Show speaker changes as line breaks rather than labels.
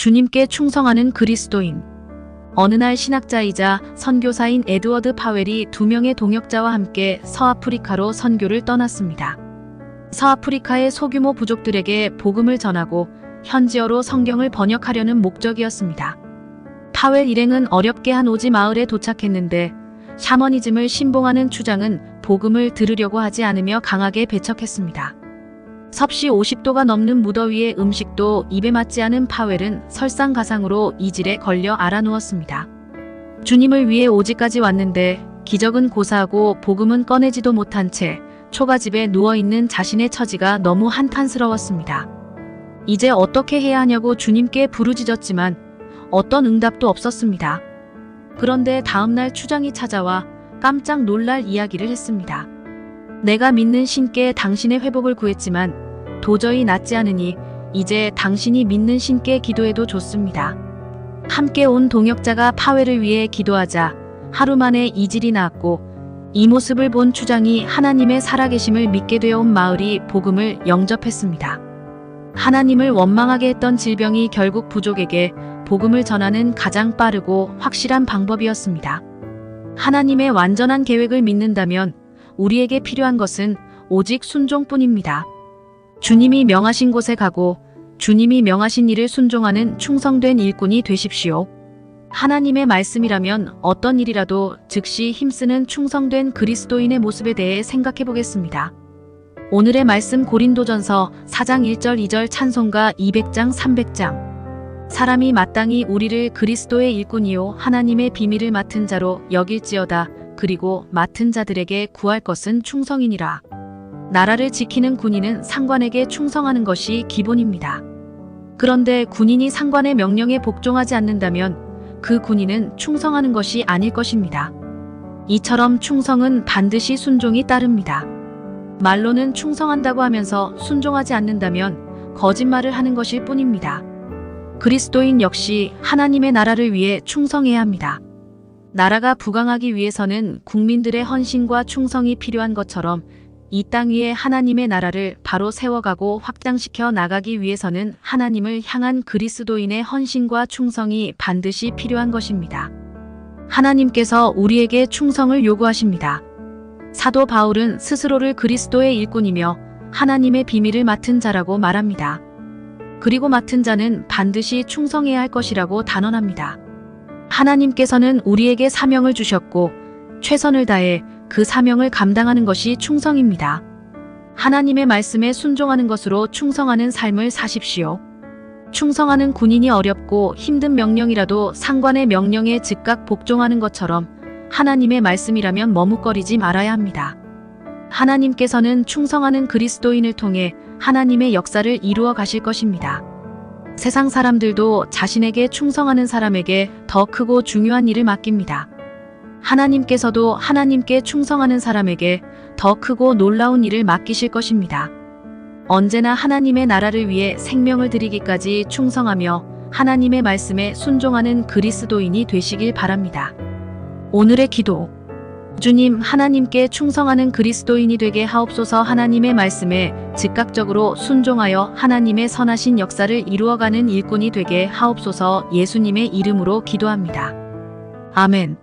주님께 충성하는 그리스도인. 어느 날 신학자이자 선교사인 에드워드 파웰이 2명의 동역자와 함께 서아프리카로 선교를 떠났습니다. 서아프리카의 소규모 부족들에게 복음을 전하고 현지어로 성경을 번역하려는 목적이었습니다. 파웰 일행은 어렵게 한 오지 마을에 도착했는데 샤머니즘을 신봉하는 추장은 복음을 들으려고 하지 않으며 강하게 배척했습니다. 섭씨 50도가 넘는 무더위에 음식도 입에 맞지 않은 파웰은 설상가상으로 이질에 걸려 알아누웠습니다. 주님을 위해 오지까지 왔는데 기적은 고사하고 복음은 꺼내지도 못한 채 초가집에 누워있는 자신의 처지가 너무 한탄스러웠습니다. 이제 어떻게 해야 하냐고 주님께 부르짖었지만 어떤 응답도 없었습니다. 그런데 다음날 추장이 찾아와 깜짝 놀랄 이야기를 했습니다. 내가 믿는 신께 당신의 회복을 구했지만 도저히 낫지 않으니 이제 당신이 믿는 신께 기도해도 좋습니다. 함께 온 동역자가 파웰을 위해 기도하자 하루 만에 이질이 나았고 이 모습을 본 추장이 하나님의 살아계심을 믿게 되어 온 마을이 복음을 영접했습니다. 하나님을 원망하게 했던 질병이 결국 부족에게 복음을 전하는 가장 빠르고 확실한 방법이었습니다. 하나님의 완전한 계획을 믿는다면 우리에게 필요한 것은 오직 순종뿐입니다. 주님이 명하신 곳에 가고 주님이 명하신 일을 순종하는 충성된 일꾼이 되십시오. 하나님의 말씀이라면 어떤 일이라도 즉시 힘쓰는 충성된 그리스도인의 모습에 대해 생각해 보겠습니다. 오늘의 말씀 고린도전서 4장 1절 2절 찬송가 200장 300장. 사람이 마땅히 우리를 그리스도의 일꾼이요 하나님의 비밀을 맡은 자로 여길지어다. 그리고 맡은 자들에게 구할 것은 충성이니라. 나라를 지키는 군인은 상관에게 충성하는 것이 기본입니다. 그런데 군인이 상관의 명령에 복종하지 않는다면 그 군인은 충성하는 것이 아닐 것입니다. 이처럼 충성은 반드시 순종이 따릅니다. 말로는 충성한다고 하면서 순종하지 않는다면 거짓말을 하는 것일 뿐입니다. 그리스도인 역시 하나님의 나라를 위해 충성해야 합니다. 나라가 부강하기 위해서는 국민들의 헌신과 충성이 필요한 것처럼 이 땅 위에 하나님의 나라를 바로 세워가고 확장시켜 나가기 위해서는 하나님을 향한 그리스도인의 헌신과 충성이 반드시 필요한 것입니다. 하나님께서 우리에게 충성을 요구하십니다. 사도 바울은 스스로를 그리스도의 일꾼이며 하나님의 비밀을 맡은 자라고 말합니다. 그리고 맡은 자는 반드시 충성해야 할 것이라고 단언합니다. 하나님께서는 우리에게 사명을 주셨고 최선을 다해 그 사명을 감당하는 것이 충성입니다. 하나님의 말씀에 순종하는 것으로 충성하는 삶을 사십시오. 충성하는 군인이 어렵고 힘든 명령이라도 상관의 명령에 즉각 복종하는 것처럼 하나님의 말씀이라면 머뭇거리지 말아야 합니다. 하나님께서는 충성하는 그리스도인을 통해 하나님의 역사를 이루어 가실 것입니다. 세상 사람들도 자신에게 충성하는 사람에게 더 크고 중요한 일을 맡깁니다. 하나님께서도 하나님께 충성하는 사람에게 더 크고 놀라운 일을 맡기실 것입니다. 언제나 하나님의 나라를 위해 생명을 드리기까지 충성하며 하나님의 말씀에 순종하는 그리스도인이 되시길 바랍니다. 오늘의 기도. 주님, 하나님께 충성하는 그리스도인이 되게 하옵소서. 하나님의 말씀에 즉각적으로 순종하여 하나님의 선하신 역사를 이루어가는 일꾼이 되게 하옵소서. 예수님의 이름으로 기도합니다. 아멘.